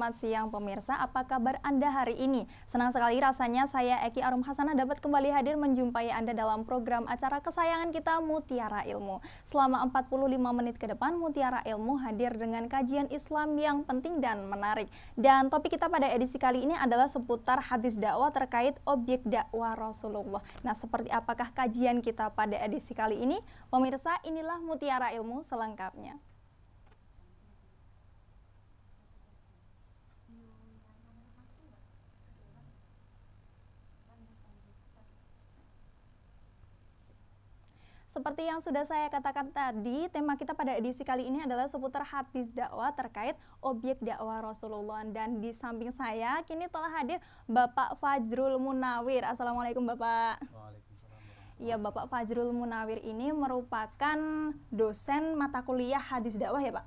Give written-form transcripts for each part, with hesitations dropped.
selamat siang pemirsa. Apa kabar Anda hari ini? Senang sekali rasanya saya Eki Arum Hasanah dapat kembali hadir menjumpai Anda dalam program acara kesayangan kita Mutiara Ilmu. Selama 45 menit ke depan Mutiara Ilmu hadir dengan kajian Islam yang penting dan menarik. Dan topik kita pada edisi kali ini adalah seputar hadis dakwah terkait objek dakwah Rasulullah. Nah, seperti apakah kajian kita pada edisi kali ini? Pemirsa, inilah Mutiara Ilmu selengkapnya. Seperti yang sudah saya katakan tadi, tema kita pada edisi kali ini adalah seputar hadis dakwah terkait objek dakwah Rasulullah. Dan di samping saya kini telah hadir Bapak Fajrul Munawir. Assalamualaikum Bapak. Waalaikumsalam. Iya, Bapak Fajrul Munawir ini merupakan dosen mata kuliah hadis dakwah ya Pak?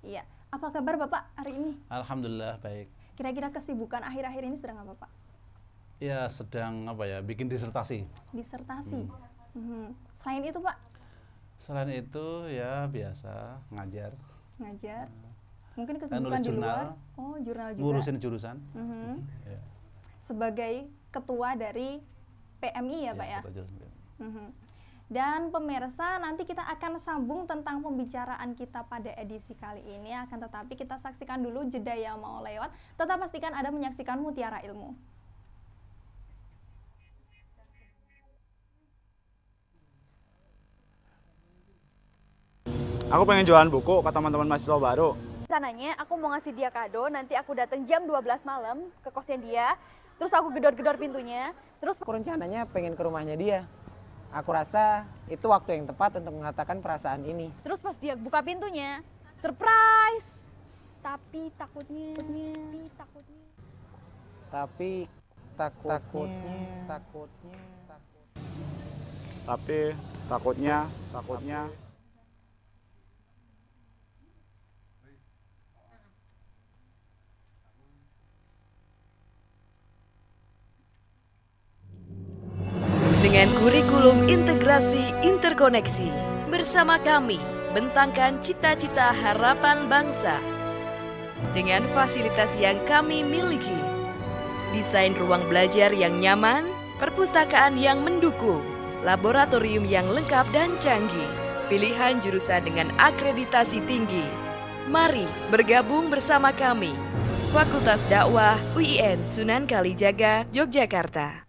Iya. Apa kabar Bapak hari ini? Alhamdulillah baik. Kira-kira kesibukan akhir-akhir ini sedang apa Pak? Ya sedang bikin disertasi. Disertasi. Selain itu Pak? Selain itu ya biasa ngajar. Ngajar. Mungkin kesibukan di luar. Oh, jurnal juga. Ngurusin jurusan. Ya. Sebagai ketua dari PMI ya Pak ya? Dan pemirsa, nanti kita akan sambung tentang pembicaraan kita pada edisi kali ini. Akan tetapi kita saksikan dulu jeda yang mau lewat. Tetap pastikan Anda menyaksikan Mutiara Ilmu. Aku pengen jualan buku kata teman-teman mahasiswa baru. Rencananya aku mau ngasih dia kado, nanti aku datang jam 12 malam ke kosnya dia, terus aku gedor-gedor pintunya, terus aku rencananya pengen ke rumahnya dia. Aku rasa itu waktu yang tepat untuk mengatakan perasaan ini. Terus pas dia buka pintunya, surprise! Tapi takutnya. Dengan kurikulum integrasi interkoneksi, bersama kami bentangkan cita-cita harapan bangsa. Dengan fasilitas yang kami miliki, desain ruang belajar yang nyaman, perpustakaan yang mendukung, laboratorium yang lengkap dan canggih, pilihan jurusan dengan akreditasi tinggi. Mari bergabung bersama kami, Fakultas Dakwah UIN Sunan Kalijaga, Yogyakarta.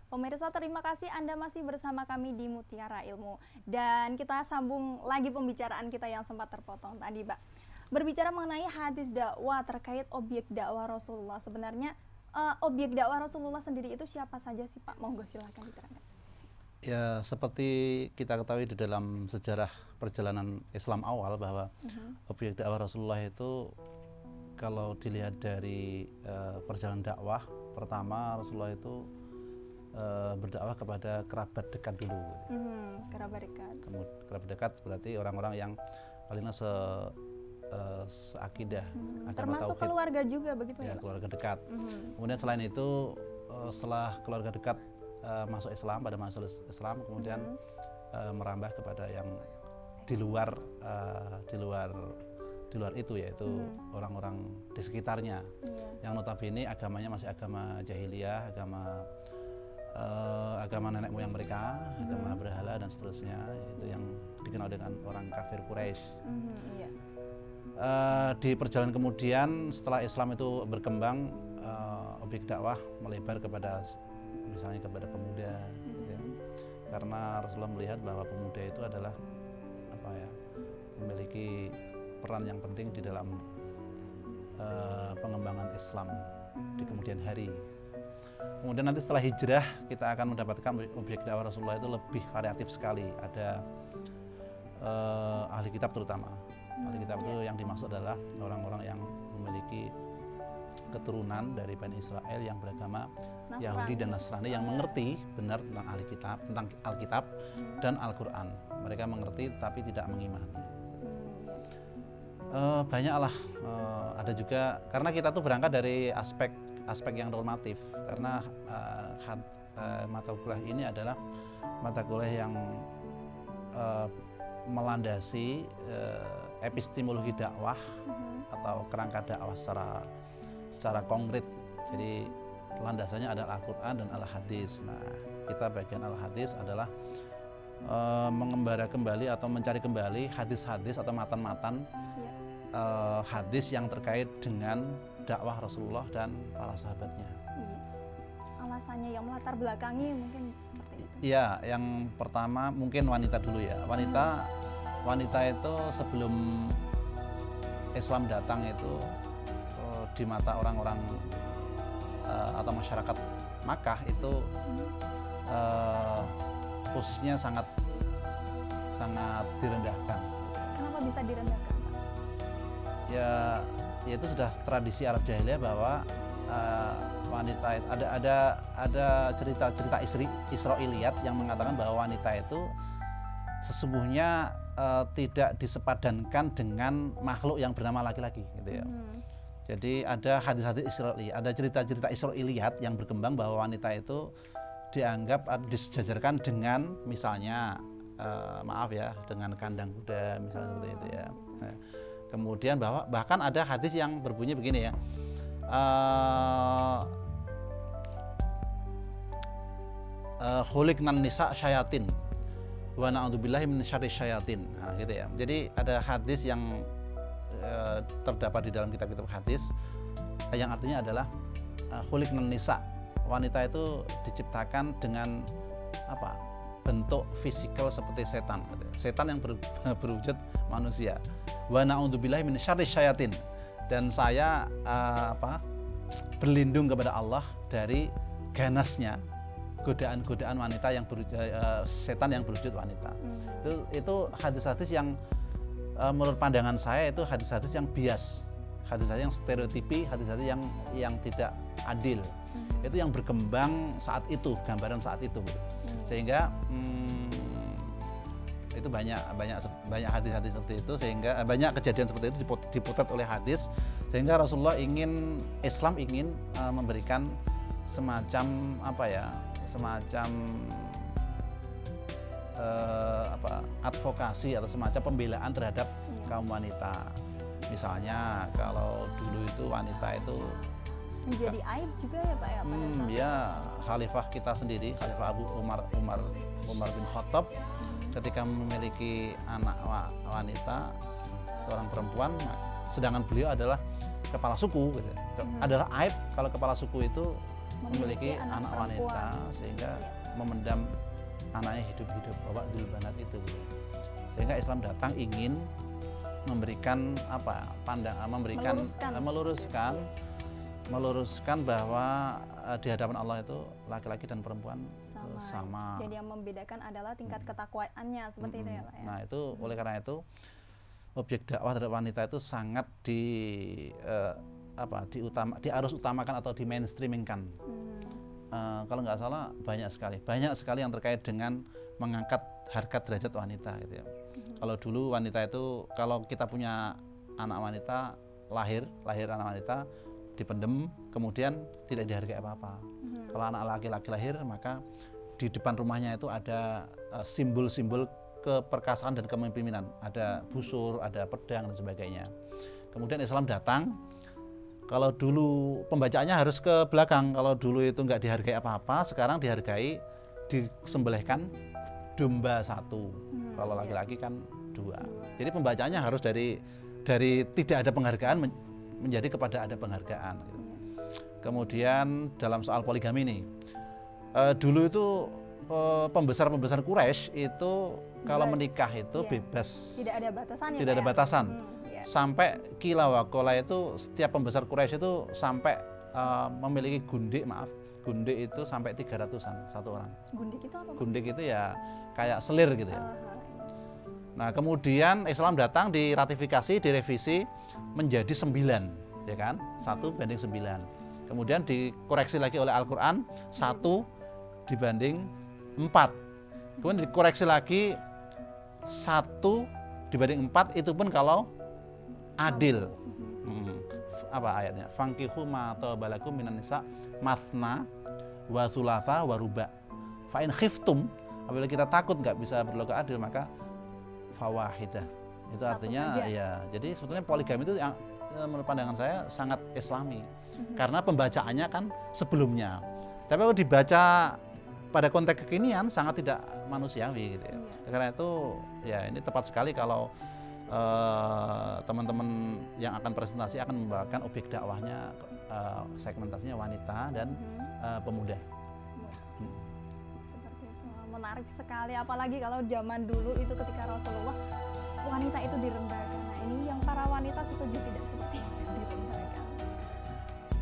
Pemirsa, terima kasih Anda masih bersama kami di Mutiara Ilmu. Dan kita sambung lagi pembicaraan kita yang sempat terpotong tadi, Pak. Berbicara mengenai hadis dakwah terkait objek dakwah Rasulullah. Sebenarnya objek dakwah Rasulullah sendiri itu siapa saja sih, Pak? Monggo silakan diterangkan. Ya, seperti kita ketahui di dalam sejarah perjalanan Islam awal bahwa objek dakwah Rasulullah itu kalau dilihat dari perjalanan dakwah, pertama Rasulullah itu berdakwah kepada kerabat dekat dulu. Kerabat dekat. Kerabat dekat berarti orang-orang yang paling seakidah. Termasuk tauhid. Keluarga juga begitu ya? Keluarga dekat. Kemudian selain itu setelah keluarga dekat masuk Islam, pada masuk Islam kemudian merambah kepada yang di luar itu, yaitu orang-orang di sekitarnya yang notabene agamanya masih agama jahiliyah, agama nenek moyang mereka, agama berhala dan seterusnya, itu yang dikenal dengan orang kafir Quraisy. Di perjalanan kemudian setelah Islam itu berkembang, objek dakwah melebar kepada misalnya kepada pemuda, gitu ya. Karena Rasulullah melihat bahwa pemuda itu adalah memiliki peran yang penting di dalam pengembangan Islam di kemudian hari. Kemudian nanti setelah hijrah kita akan mendapatkan objek dakwah Rasulullah itu lebih variatif sekali. Ada ahli kitab terutama. Ahli kitab itu yang dimaksud adalah orang-orang yang memiliki keturunan dari Bani Israel yang beragama Yahudi dan Nasrani, yang mengerti benar tentang ahli kitab, tentang Alkitab dan Al-Quran. Mereka mengerti tapi tidak mengimani. Banyaklah, ada juga karena kita tuh berangkat dari aspek yang normatif karena mata kuliah ini adalah mata kuliah yang melandasi epistemologi dakwah atau kerangka dakwah secara konkret. Jadi landasannya adalah Al-Quran dan Al-Hadis. Nah, kita bagian Al-Hadis adalah mengembara kembali atau mencari kembali hadis-hadis atau matan-matan hadis yang terkait dengan dakwah Rasulullah dan para sahabatnya. Iya. Alasannya yang melatar belakangi mungkin seperti itu. Iya, yang pertama mungkin wanita dulu ya. Wanita itu sebelum Islam datang itu di mata orang-orang atau masyarakat Makkah itu posisinya sangat direndahkan. Kenapa bisa direndahkan, Pak? Ya itu sudah tradisi Arab jahiliyah bahwa wanita ada cerita Israiliyat yang mengatakan bahwa wanita itu sesungguhnya tidak disepadankan dengan makhluk yang bernama laki-laki, gitu ya. Jadi ada hadis-hadis Israiliyat, ada cerita-cerita Israiliyat yang berkembang bahwa wanita itu dianggap disejajarkan dengan misalnya maaf ya dengan kandang kuda misalnya seperti itu ya. Nah, kemudian bahkan ada hadis yang berbunyi begini ya, khuliqnan nisa syayatin wa na'udzubillahi min syarri syayatin. Nah, gitu ya. Jadi ada hadis yang terdapat di dalam kitab-kitab hadis yang artinya adalah khuliqnan nisa, wanita itu diciptakan dengan apa? Bentuk fisikal seperti setan, setan yang berwujud manusia. Wa na'udzubillahi min syarri syayatin, dan saya berlindung kepada Allah dari ganasnya godaan-godaan wanita yang setan yang berwujud wanita. Itu hadis-hadis yang menurut pandangan saya itu hadis-hadis yang bias, hadis-hadis yang stereotipi, hadis-hadis yang tidak adil. Itu yang berkembang saat itu, gambaran saat itu, sehingga itu banyak hadis-hadis seperti itu, sehingga banyak kejadian seperti itu diputar oleh hadis, sehingga Rasulullah Islam ingin memberikan semacam advokasi atau semacam pembelaan terhadap kaum wanita. Misalnya kalau dulu itu wanita itu menjadi aib juga ya Pak ya pada saat ya, Khalifah kita sendiri, Khalifah Abu Umar bin Khattab ketika memiliki anak wanita, seorang perempuan, sedangkan beliau adalah kepala suku gitu. Adalah aib kalau kepala suku itu memiliki anak wanita sehingga memendam anaknya hidup-hidup, bawa dulbanat itu gitu. Sehingga Islam datang ingin memberikan meluruskan bahwa di hadapan Allah itu laki-laki dan perempuan sama. Dan yang membedakan adalah tingkat ketakwaannya seperti itu ya Pak ya. Nah itu oleh karena itu objek dakwah terhadap wanita itu sangat diharus utamakan atau di mainstreamingkan. Kalau nggak salah banyak sekali yang terkait dengan mengangkat harkat derajat wanita gitu ya. Kalau dulu wanita itu, kalau kita punya anak wanita, lahir anak wanita dipendem, kemudian tidak dihargai apa-apa. Kalau anak laki-laki lahir, maka di depan rumahnya itu ada simbol-simbol keperkasaan dan kepemimpinan, ada busur, ada pedang dan sebagainya. Kemudian Islam datang. Kalau dulu pembacaannya harus ke belakang, kalau dulu itu nggak dihargai apa-apa, sekarang dihargai, disembelihkan domba satu, kalau laki-laki kan dua. Jadi pembacaannya harus dari tidak ada penghargaan menjadi kepada ada penghargaan. Gitu. Kemudian dalam soal poligami ini, dulu itu pembesar Quraisy itu kalau menikah itu bebas, tidak ada batasan. Tidak ada batasan. Sampai kila wakola itu setiap pembesar Quraisy itu sampai memiliki gundik itu sampai 300-an satu orang. Gundik itu apa? Gundik itu ya kayak selir gitu ya. Nah kemudian Islam datang, diratifikasi, direvisi menjadi 9 ya kan, 1:9. Kemudian dikoreksi lagi oleh Al-Quran 1:4. Kemudian dikoreksi lagi 1:4, itu pun kalau adil. Apa ayatnya? Fankihu ma tabalakum minan nisa mathna wa thulatha wa ruba. Fa in khiftum, apabila kita takut nggak bisa berlaku adil maka fawahidah. Itu Satu artinya saja. ya. Jadi sebetulnya poligami itu yang menurut pandangan saya sangat islami. Karena pembacaannya kan sebelumnya. Tapi kalau dibaca pada konteks kekinian sangat tidak manusiawi gitu ya. Karena itu ya ini tepat sekali kalau teman-teman yang akan presentasi akan membawakan objek dakwahnya segmentasinya wanita dan pemuda. Seperti itu, menarik sekali. Apalagi kalau zaman dulu itu ketika Rasulullah wanita itu direndahkan. Nah ini yang para wanita setuju tidak seperti itu, direndahkan.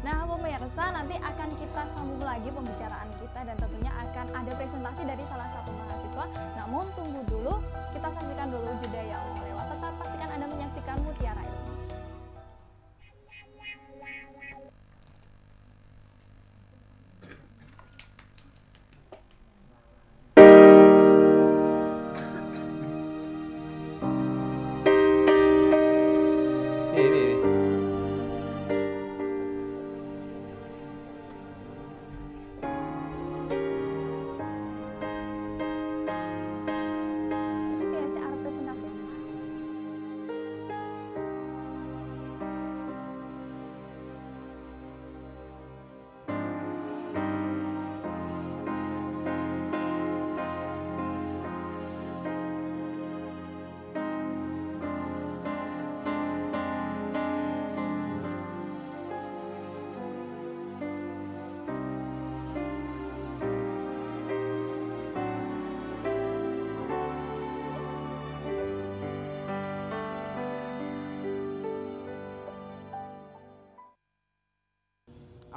Nah pemirsa, nanti akan kita sambung lagi pembicaraan kita dan tentunya akan ada presentasi dari salah satu mahasiswa. Namun tunggu dulu, kita saksikan dulu jeda yang mau lewat. Tetap pastikan Anda menyaksikan Mutiara Ilmu. Itu biasa arah presentasi.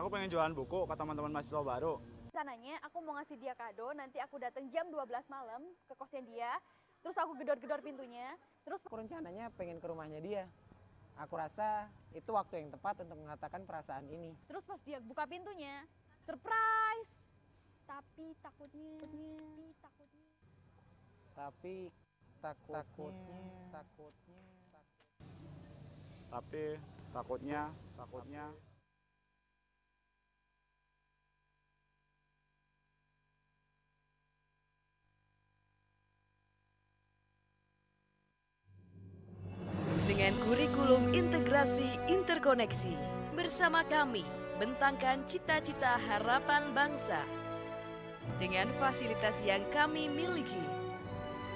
Aku pengen jualan buku ke teman-teman mahasiswa baru. Rencananya aku mau ngasih dia kado, nanti aku datang jam 12 malam ke kosnya dia, terus aku gedor-gedor pintunya, terus Aku rencananya pengen ke rumahnya dia. Aku rasa itu waktu yang tepat untuk mengatakan perasaan ini. pas dia buka pintunya, surprise. Tapi takutnya. Tapi takutnya. Tapi takutnya. Dengan kurikulum integrasi interkoneksi, bersama kami bentangkan cita-cita harapan bangsa. Dengan fasilitas yang kami miliki,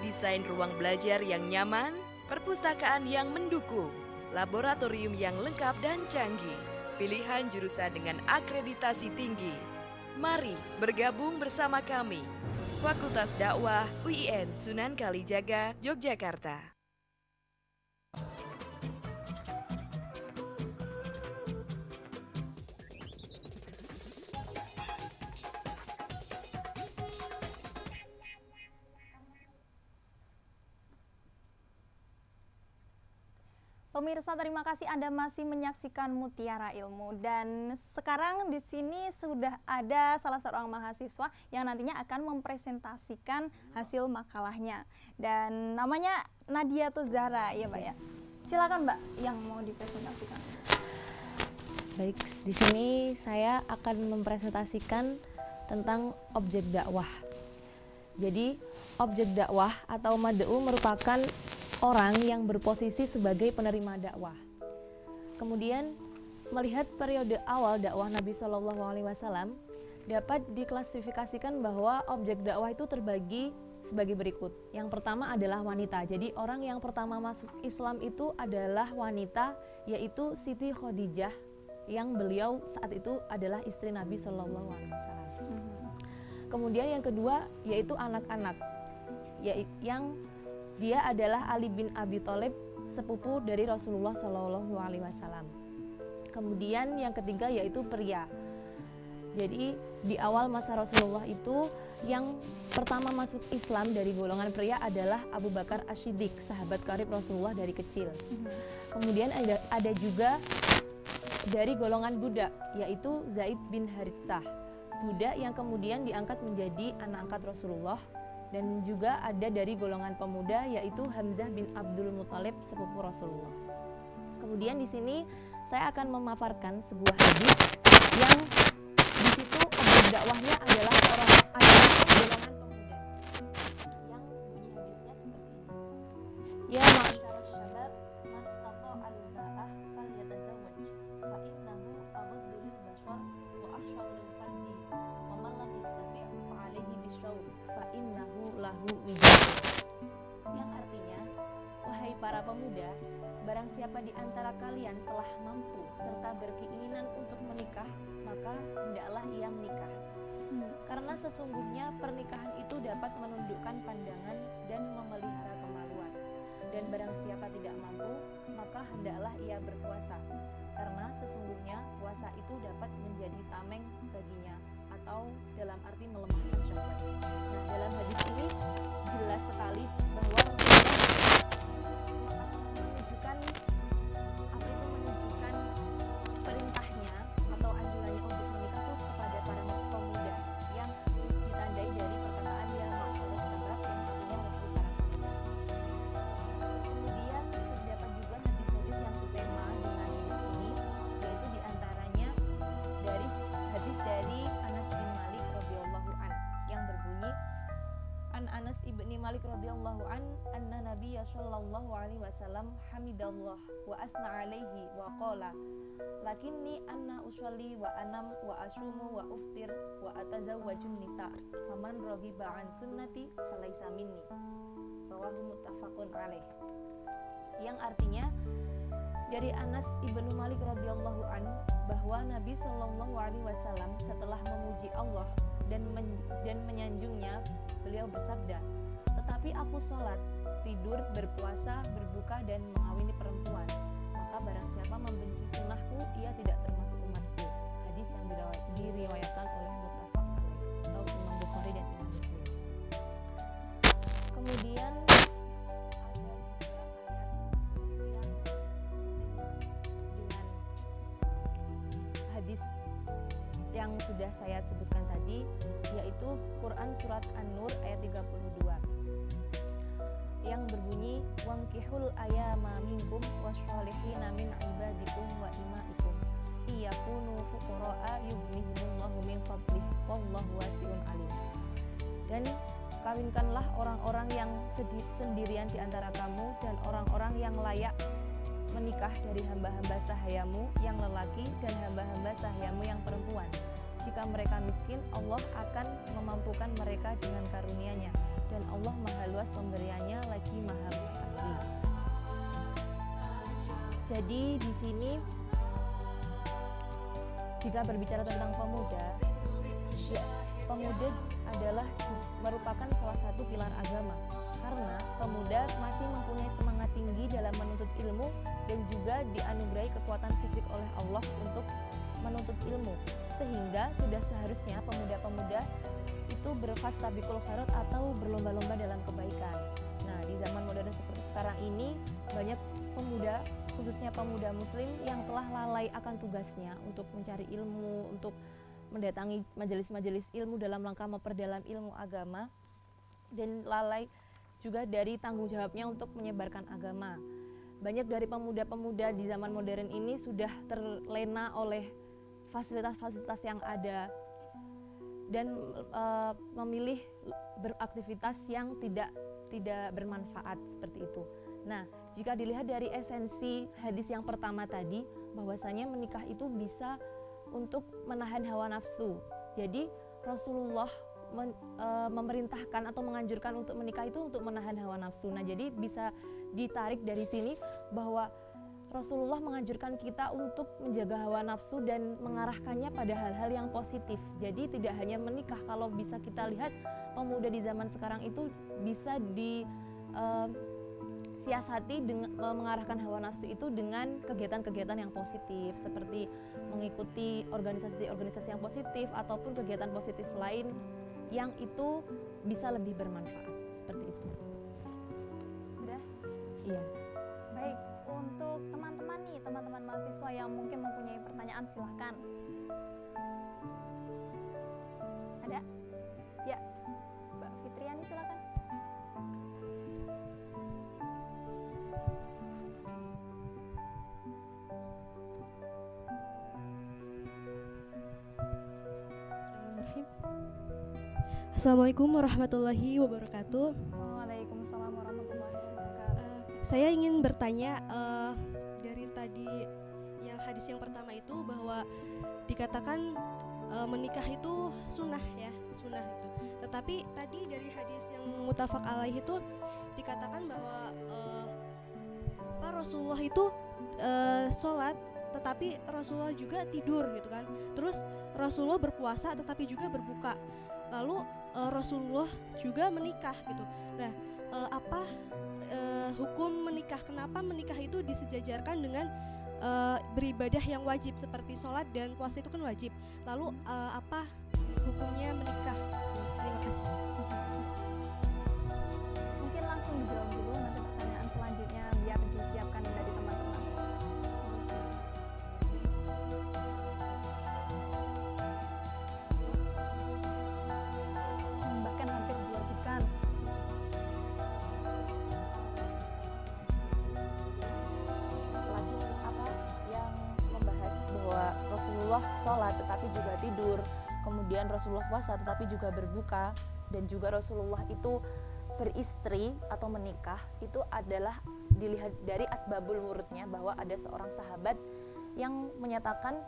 desain ruang belajar yang nyaman, perpustakaan yang mendukung, laboratorium yang lengkap dan canggih, pilihan jurusan dengan akreditasi tinggi. Mari bergabung bersama kami, Fakultas Dakwah UIN Sunan Kalijaga, Yogyakarta. Pemirsa, terima kasih Anda masih menyaksikan Mutiara Ilmu, dan sekarang di sini sudah ada salah seorang mahasiswa yang nantinya akan mempresentasikan hasil makalahnya, dan namanya Nadia Tuzara, ya Mbak ya. Silakan Mbak yang mau dipresentasikan. Baik, di sini saya akan mempresentasikan tentang objek dakwah. Jadi, objek dakwah atau mad'u merupakan orang yang berposisi sebagai penerima dakwah. Kemudian, melihat periode awal dakwah Nabi Shallallahu Alaihi Wasallam, dapat diklasifikasikan bahwa objek dakwah itu terbagi sebagai berikut. Yang pertama adalah wanita. Jadi orang yang pertama masuk Islam itu adalah wanita, yaitu Siti Khadijah, yang beliau saat itu adalah istri Nabi Shallallahu Alaihi Wasallam. Kemudian yang kedua yaitu anak-anak, yang dia adalah Ali bin Abi Thalib, sepupu dari Rasulullah Shallallahu Alaihi Wasallam. Kemudian yang ketiga yaitu pria. Jadi di awal masa Rasulullah itu yang pertama masuk Islam dari golongan pria adalah Abu Bakar As-Siddiq, sahabat karib Rasulullah dari kecil. Kemudian ada juga dari golongan budak, yaitu Zaid bin Haritsah, budak yang kemudian diangkat menjadi anak angkat Rasulullah. Dan juga ada dari golongan pemuda, yaitu Hamzah bin Abdul Muthalib, sepupu Rasulullah. Kemudian di sini saya akan memaparkan sebuah hadis yang di situ objek dakwahnya adalah golongan pemuda. Yang bunyi hadisnya seperti ini. Ya ma'asyaras syabab, man istata'al ba'ah falyatazawwaj, fa innahu aghaddu lil bashar wa ahsanu lil farji, wa man lam yastati' fa 'alaihi bisyawm, fa innahu lahu wijah. Yang artinya, wahai para pemuda, barang siapa di antara kalian telah mampu serta berkeinginan untuk menikah, maka hendaklah ia menikah. Karena sesungguhnya pernikahan itu dapat menundukkan pandangan dan memelihara kemaluan. Dan barang siapa tidak mampu, maka hendaklah ia berpuasa. Karena sesungguhnya puasa itu dapat menjadi tameng baginya, atau dalam arti melemahkan syahwat. Nah, dalam hadis ini jelas sekali bahwa menunjukkan perintahnya atau anjurannya untuk menikah itu kepada para pemuda yang ditandai dari perkataan ya ma'asyaras syabab yang artinya wahai para pemuda. Kemudian terdapat juga hadis-hadis yang setema dengan hadis ini, yaitu diantaranya dari hadis dari Anas bin Malik radhiyallahu an yang berbunyi An Anas ibni Malik radhiyallahu an anna Nabiya sallallahu alaihi wasallam hamidallah wa asna alaihi wa qala lakinni anna usolli wa anam wa asumu wa uftir wa atazawwajun nisa faman raghiba an sunnati falaisa minni. Rawahu muttafaqun alaih. Yang artinya dari Anas ibnu Malik radhiyallahu an bahwa Nabi sallallahu alaihi wasallam setelah memuji Allah dan menyanjungnya, beliau bersabda, tetapi aku sholat, tidur, berpuasa, berbuka, dan mengawini perempuan. Maka barang siapa membenci sunnahku, ia tidak termasuk umatku. Hadis yang diriwayatkan oleh muttafaq alaih atau Imam Bukhari dan Imam Muslim. Kemudian ada juga ayat yang dengan hadis yang sudah saya sebutkan tadi, yaitu Quran Surat An-Nur ayat 32 yang berbunyi wankihul ayama minkum washolihina min ibadikum wa imaikum iyakunu fuqara'a yughnihimullahu min fadlih wallahu wasi'un alim. Dan kawinkanlah orang-orang yang sendirian di antara kamu dan orang-orang yang layak menikah dari hamba-hamba sahayamu yang lelaki dan hamba-hamba sahayamu yang perempuan. Jika mereka miskin, Allah akan memampukan mereka dengan karunia-Nya, dan Allah Maha Luas pemberiannya lagi Maha Adil. Jadi di sini jika berbicara tentang pemuda, ya, pemuda adalah merupakan salah satu pilar agama, karena pemuda masih mempunyai semangat tinggi dalam menuntut ilmu dan juga dianugerahi kekuatan fisik oleh Allah untuk menuntut ilmu, sehingga sudah seharusnya pemuda-pemuda itu berfastabiqul khairat atau berlomba-lomba dalam kebaikan. Nah, di zaman modern seperti sekarang ini banyak pemuda, khususnya pemuda muslim yang telah lalai akan tugasnya untuk mencari ilmu, untuk mendatangi majelis-majelis ilmu dalam rangka memperdalam ilmu agama, dan lalai juga dari tanggung jawabnya untuk menyebarkan agama. Banyak dari pemuda-pemuda di zaman modern ini sudah terlena oleh fasilitas-fasilitas yang ada dan memilih beraktivitas yang tidak bermanfaat seperti itu. Nah, jika dilihat dari esensi hadis yang pertama tadi, bahwasanya menikah itu bisa untuk menahan hawa nafsu. Jadi Rasulullah memerintahkan atau menganjurkan untuk menikah itu untuk menahan hawa nafsu. Nah, jadi bisa ditarik dari sini bahwa Rasulullah menganjurkan kita untuk menjaga hawa nafsu dan mengarahkannya pada hal-hal yang positif. Jadi tidak hanya menikah, kalau bisa kita lihat pemuda di zaman sekarang itu bisa disiasati dengan mengarahkan hawa nafsu itu dengan kegiatan-kegiatan yang positif, seperti mengikuti organisasi-organisasi yang positif ataupun kegiatan positif lain yang itu bisa lebih bermanfaat, seperti itu. Sudah? Iya. Baik, untuk teman-teman nih, teman-teman mahasiswa yang mungkin mempunyai pertanyaan, silahkan. Ada? Ya, Mbak Fitriani silakan. Assalamualaikum warahmatullahi wabarakatuh. Waalaikumsalam warahmatullahi wabarakatuh. Saya ingin bertanya dari tadi yang hadis yang pertama itu bahwa dikatakan menikah itu sunnah ya, sunnah itu. Tetapi tadi dari hadis yang muttafaq alaih itu dikatakan bahwa Rasulullah itu sholat, tetapi Rasulullah juga tidur gitu kan. Terus Rasulullah berpuasa tetapi juga berbuka. Lalu Rasulullah juga menikah gitu. Nah, apa hukum menikah? Kenapa menikah itu disejajarkan dengan beribadah yang wajib seperti sholat dan puasa itu kan wajib. Lalu apa hukumnya menikah? Terima kasih. Mungkin langsung dijawab dulu, nanti pertanyaan selanjutnya biar disiapkan dari teman-teman. Bahkan hampir diwajibkan. Lagi apa yang membahas bahwa Rasulullah sholat tetapi juga tidur, kemudian Rasulullah puasa tetapi juga berbuka, dan juga Rasulullah itu beristri atau menikah, itu adalah dilihat dari asbabul wurudnya, bahwa ada seorang sahabat yang menyatakan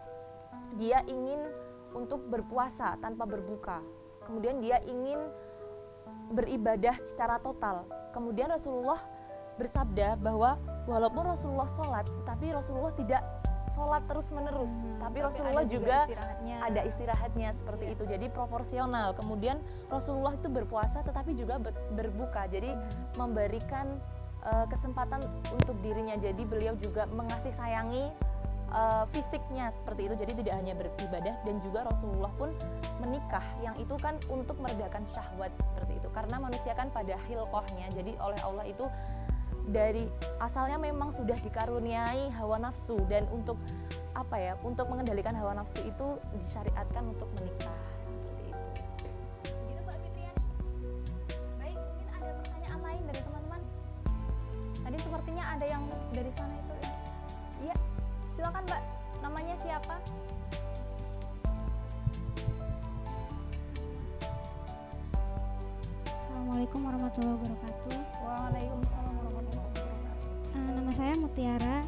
dia ingin untuk berpuasa tanpa berbuka, kemudian dia ingin beribadah secara total. Kemudian Rasulullah bersabda bahwa walaupun Rasulullah sholat, tapi Rasulullah tidak sholat terus menerus, tapi Rasulullah juga ada istirahatnya seperti itu, jadi proporsional. Kemudian Rasulullah itu berpuasa tetapi juga berbuka, jadi memberikan kesempatan untuk dirinya, jadi beliau juga mengasih sayangi fisiknya seperti itu, jadi tidak hanya beribadah. Dan juga Rasulullah pun menikah, yang itu kan untuk meredakan syahwat seperti itu, karena manusia kan pada khilqahnya, jadi oleh Allah itu dari asalnya memang sudah dikaruniai hawa nafsu, dan untuk apa ya, untuk mengendalikan hawa nafsu itu disyariatkan untuk menikah seperti itu. Begitu Mbak Fitriani. Baik, mungkin ada pertanyaan lain dari teman-teman. Tadi sepertinya ada yang dari sana itu. Iya, silakan Mbak. Namanya siapa? Assalamualaikum warahmatullahi wabarakatuh. Waalaikumsalam warahmatullahi wabarakatuh. Nama saya Mutiara.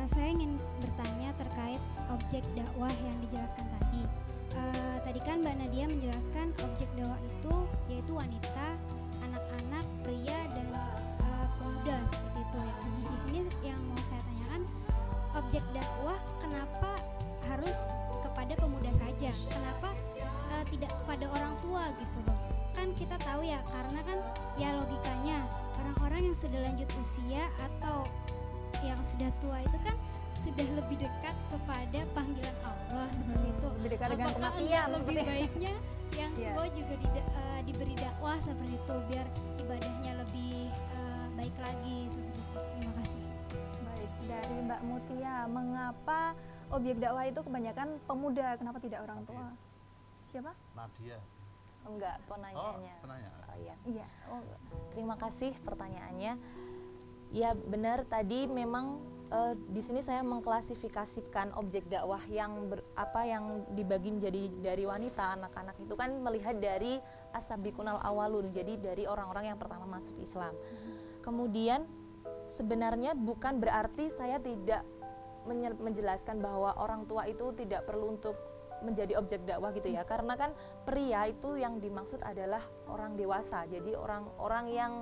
Saya ingin bertanya terkait objek dakwah yang dijelaskan tadi. Tadi kan Mbak Nadia menjelaskan objek dakwah itu yaitu wanita, anak-anak, pria, dan pemuda seperti itu ya. Di sini yang mau saya tanyakan, objek dakwah kenapa harus kepada pemuda saja? Kenapa tidak kepada orang tua gitu loh? Kan kita tahu ya, karena kan ya logikanya orang-orang yang sudah lanjut usia atau yang sudah tua itu kan sudah lebih dekat kepada panggilan Allah seperti itu. Lebih dekat dengan Apakah kematian lebih seperti baiknya yang tua juga diberi dakwah seperti itu biar ibadahnya lebih baik lagi seperti itu. Terima kasih. Baik, dari Mbak Mutia, mengapa objek dakwah itu kebanyakan pemuda, kenapa tidak orang tua? Siapa? Nadia. Enggak, penanyanya. Oh, penanya. Oh iya. Iya. Oh. Terima kasih pertanyaannya. Ya benar, tadi memang di sini saya mengklasifikasikan objek dakwah yang yang dibagi menjadi dari wanita, anak-anak itu kan melihat dari as-sabiqunal awalun, jadi dari orang-orang yang pertama masuk Islam. Kemudian sebenarnya bukan berarti saya tidak menjelaskan bahwa orang tua itu tidak perlu untuk menjadi objek dakwah gitu ya, karena kan pria itu yang dimaksud adalah orang dewasa, jadi orang-orang yang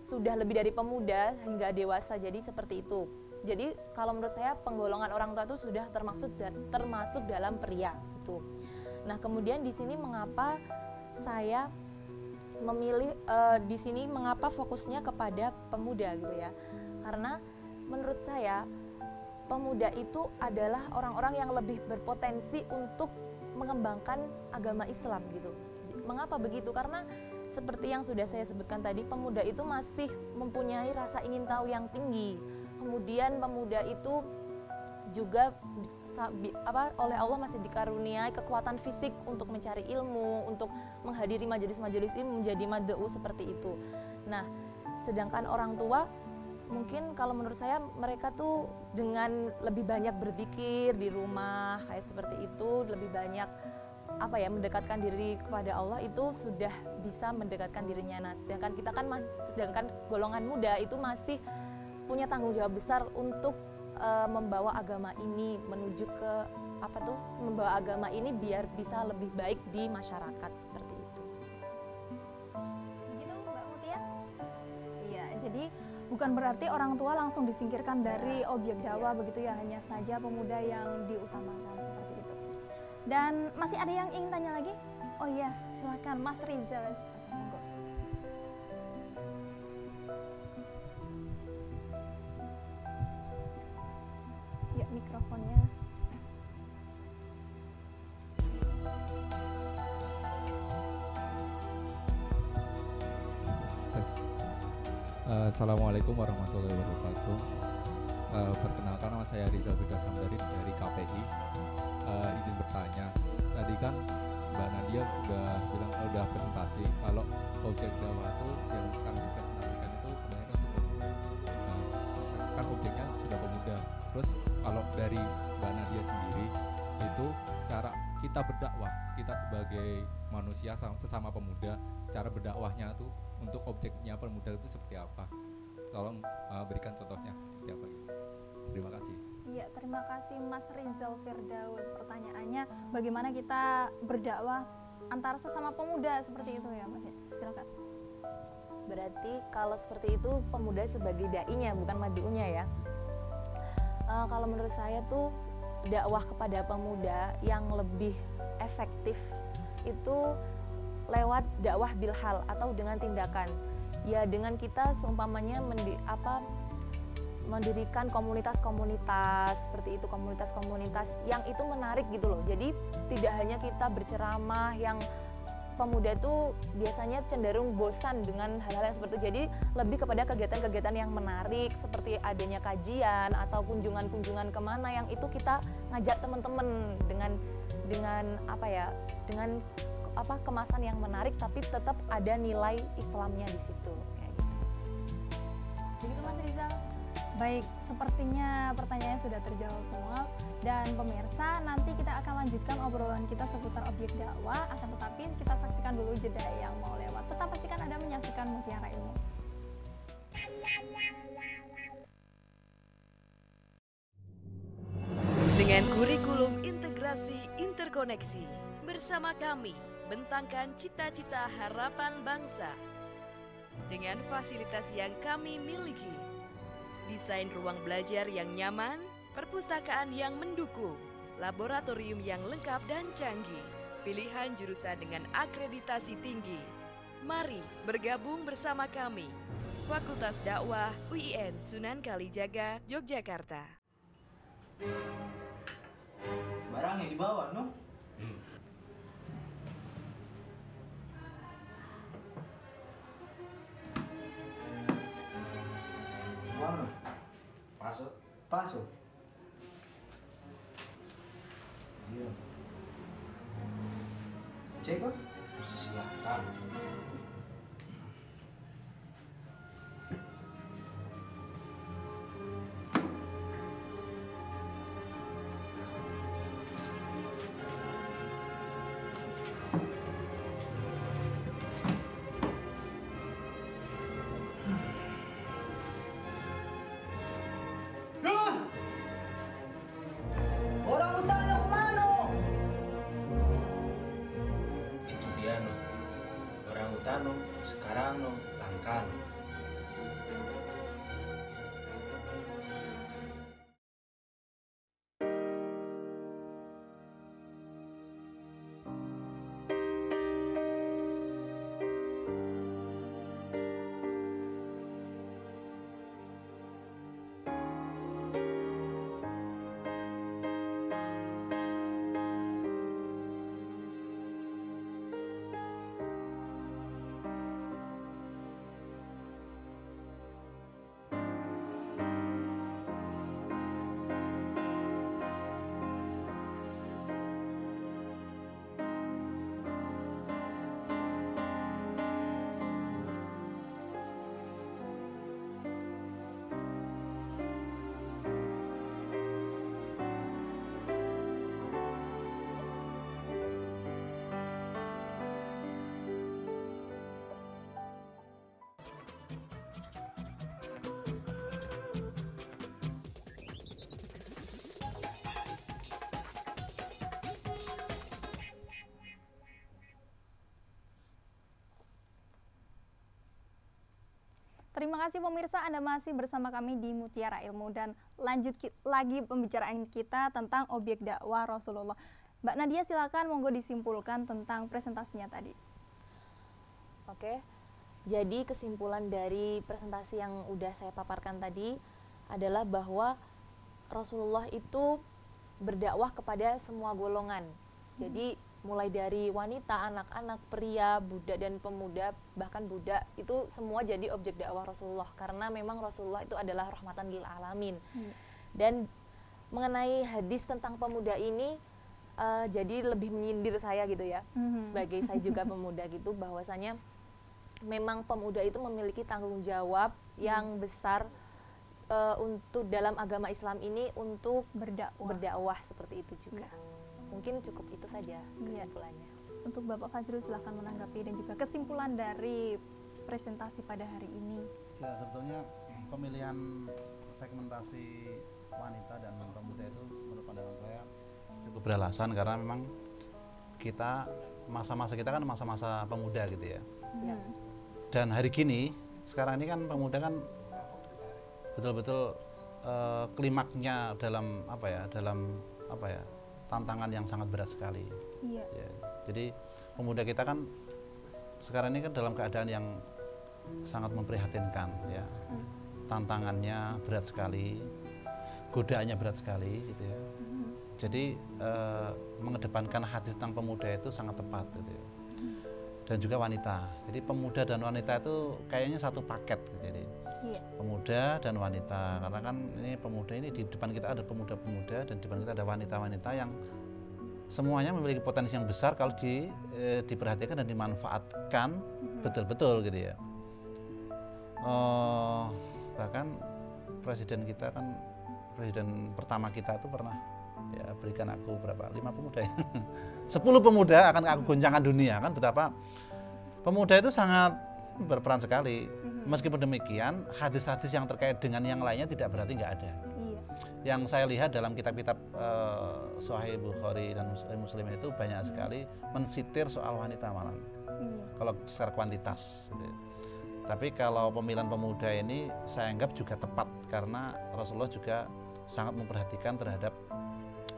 sudah lebih dari pemuda hingga dewasa, jadi seperti itu. Jadi kalau menurut saya penggolongan orang tua itu sudah termasuk dalam pria itu. Nah kemudian di sini mengapa saya memilih di sini mengapa fokusnya kepada pemuda gitu ya, karena menurut saya pemuda itu adalah orang-orang yang lebih berpotensi untuk mengembangkan agama Islam gitu. Mengapa begitu? Karena seperti yang sudah saya sebutkan tadi, pemuda itu masih mempunyai rasa ingin tahu yang tinggi. Kemudian pemuda itu juga oleh Allah masih dikaruniai kekuatan fisik untuk mencari ilmu, untuk menghadiri majelis-majelis ilmu, menjadi mad'u seperti itu. Nah, sedangkan orang tua mungkin kalau menurut saya mereka tuh dengan lebih banyak berzikir di rumah kayak seperti itu, lebih banyak mendekatkan diri kepada Allah itu sudah bisa mendekatkan dirinya. Nah, sedangkan golongan muda itu masih punya tanggung jawab besar untuk membawa agama ini menuju ke membawa agama ini biar bisa lebih baik di masyarakat seperti itu. Begitu Mbak Mutia? Iya, jadi bukan berarti orang tua langsung disingkirkan dari objek dakwah begitu ya, hanya saja pemuda yang diutamakan seperti itu. Dan masih ada yang ingin tanya lagi? Oh iya, silakan Mas Rizal. Monggo. Ya, mikrofonnya. Assalamualaikum warahmatullahi wabarakatuh. Perkenalkan, nama saya Rizal Beda Samdarin dari KPI. Izin bertanya, tadi kan Mbak Nadia udah presentasi kalau objek dakwah itu yang sekarang dipresentasikan itu kebanyakan untuk pemuda. Kan objeknya sudah pemuda. Terus kalau dari Mbak Nadia sendiri itu cara kita berdakwah, kita sebagai manusia sesama pemuda, cara berdakwahnya tuh untuk objeknya pemuda itu seperti apa? Tolong berikan contohnya seperti apa gitu. Terima kasih. Iya, terima kasih Mas Rizal Firdaus. Pertanyaannya, bagaimana kita berdakwah antara sesama pemuda seperti itu ya, Mas? Silakan. Berarti kalau seperti itu pemuda sebagai dai-nya bukan mad'unya ya. Kalau menurut saya tuh dakwah kepada pemuda yang lebih efektif itu lewat dakwah bilhal atau dengan tindakan. Ya dengan kita seumpamanya mendirikan komunitas-komunitas seperti itu, komunitas-komunitas yang itu menarik gitu loh. Jadi tidak hanya kita berceramah yang pemuda itu biasanya cenderung bosan dengan hal-hal yang seperti itu. Jadi lebih kepada kegiatan-kegiatan yang menarik seperti adanya kajian atau kunjungan-kunjungan kemana yang itu kita ngajak teman-teman dengan kemasan yang menarik tapi tetap ada nilai Islamnya di situ kayak gitu. Begitu Mas Rizal. Baik, sepertinya pertanyaannya sudah terjawab semua. Dan pemirsa, nanti kita akan lanjutkan obrolan kita seputar objek dakwah. Akan tetapi kita saksikan dulu jeda yang mau lewat. Tetap pastikan Anda menyaksikan Mutiara Ilmu. Dengan kurikulum integrasi interkoneksi, bersama kami bentangkan cita-cita harapan bangsa. Dengan fasilitas yang kami miliki, desain ruang belajar yang nyaman, perpustakaan yang mendukung, laboratorium yang lengkap dan canggih, pilihan jurusan dengan akreditasi tinggi. Mari bergabung bersama kami, Fakultas Dakwah UIN Sunan Kalijaga, Yogyakarta. Barang yang dibawa, no? Uang, no? Paso. Iya. Cek kok? Silakan. Sekarang no, langkan. Terima kasih pemirsa, Anda masih bersama kami di Mutiara Ilmu dan lanjut lagi pembicaraan kita tentang objek dakwah Rasulullah. Mbak Nadia silakan monggo disimpulkan tentang presentasinya tadi. Oke, jadi kesimpulan dari presentasi yang udah saya paparkan tadi adalah bahwa Rasulullah itu berdakwah kepada semua golongan. Jadi mulai dari wanita, anak-anak, pria, budak dan pemuda, bahkan budak, itu semua jadi objek dakwah Rasulullah karena memang Rasulullah itu adalah rahmatan lil alamin. Dan mengenai hadis tentang pemuda ini jadi lebih menyindir saya gitu ya, sebagai saya juga pemuda gitu, bahwasanya memang pemuda itu memiliki tanggung jawab yang besar untuk dalam agama Islam ini untuk berdakwah seperti itu juga. Mungkin cukup itu saja kesimpulannya. Untuk Bapak Fajrul silahkan menanggapi dan juga kesimpulan dari presentasi pada hari ini. Ya, sebetulnya pemilihan segmentasi wanita dan pemuda itu menurut pandangan saya cukup beralasan karena memang kita masa-masa kita kan masa-masa pemuda gitu ya. Dan hari gini sekarang ini kan pemuda kan betul-betul klimaknya dalam tantangan yang sangat berat sekali. Ya, jadi pemuda kita kan sekarang ini kan dalam keadaan yang sangat memprihatinkan ya. Tantangannya berat sekali, godaannya berat sekali gitu ya. Jadi mengedepankan hadis tentang pemuda itu sangat tepat gitu ya. Dan juga wanita. Jadi pemuda dan wanita itu kayaknya satu paket gitu. Jadi pemuda dan wanita, karena kan ini pemuda ini di depan kita ada pemuda-pemuda dan di depan kita ada wanita-wanita yang semuanya memiliki potensi yang besar kalau diperhatikan dan dimanfaatkan betul-betul gitu ya. Bahkan presiden kita kan, presiden pertama kita itu pernah ya berikan aku berapa, 5 pemuda ya 10 pemuda akan aku goncangkan dunia, kan betapa pemuda itu sangat berperan sekali. Meskipun demikian, hadis-hadis yang terkait dengan yang lainnya tidak berarti nggak ada. Yang saya lihat dalam kitab-kitab Sahih Bukhari dan Muslim itu banyak sekali mensitir soal wanita malam. Kalau secara kuantitas gitu. Tapi kalau pemilihan pemuda ini saya anggap juga tepat karena Rasulullah juga sangat memperhatikan terhadap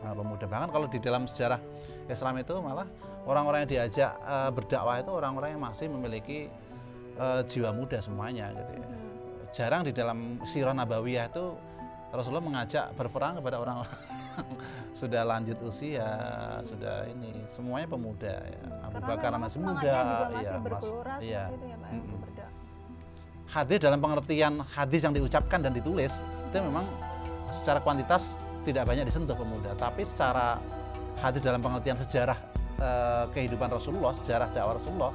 pemuda. Bahkan kalau di dalam sejarah Islam itu malah orang-orang yang diajak berdakwah itu orang-orang yang masih memiliki jiwa muda semuanya gitu ya. Jarang di dalam sirah nabawiyah itu Rasulullah mengajak berperang kepada orang-orang sudah lanjut usia, sudah ini semuanya pemuda ya. Abu Bakar masih muda juga masih bergelora seperti itu ya Pak. Hadis dalam pengertian hadis yang diucapkan dan ditulis itu memang secara kuantitas tidak banyak disentuh pemuda, tapi secara hadis dalam pengertian sejarah kehidupan Rasulullah, sejarah dakwah Rasulullah,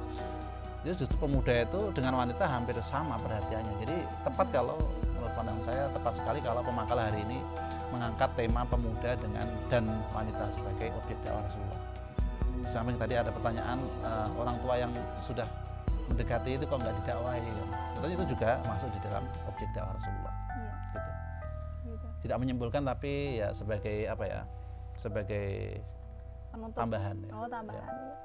jadi justru pemuda itu dengan wanita hampir sama perhatiannya. Jadi tepat kalau menurut pandangan saya tepat sekali kalau pemakalah hari ini mengangkat tema pemuda dan wanita sebagai objek dakwah Rasulullah. Di samping tadi ada pertanyaan orang tua yang sudah mendekati itu kok nggak didakwahi. Sebetulnya itu juga masuk di dalam objek dakwah Rasulullah. Gitu. Tidak menyimpulkan tapi ya sebagai apa ya? Sebagai penutup. Tambahan. Ya. Oh, tambahan. Ya.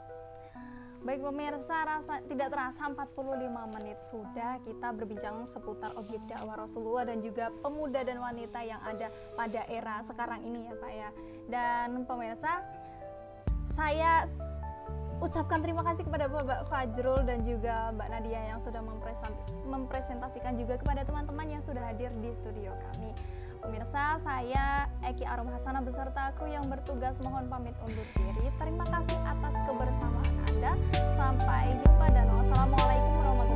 Baik pemirsa, tidak terasa 45 menit sudah kita berbincang seputar objek dakwah Rasulullah dan juga pemuda dan wanita yang ada pada era sekarang ini ya Pak ya. Dan pemirsa, saya ucapkan terima kasih kepada Bapak Fajrul dan juga Mbak Nadia yang sudah mempresentasikan juga kepada teman-teman yang sudah hadir di studio kami. Pemirsa, saya Eki Arum Hasanah beserta kru yang bertugas mohon pamit undur diri. Terima kasih atas kebersamaan Anda. Sampai jumpa dan wassalamualaikum warahmatullahi wabarakatuh.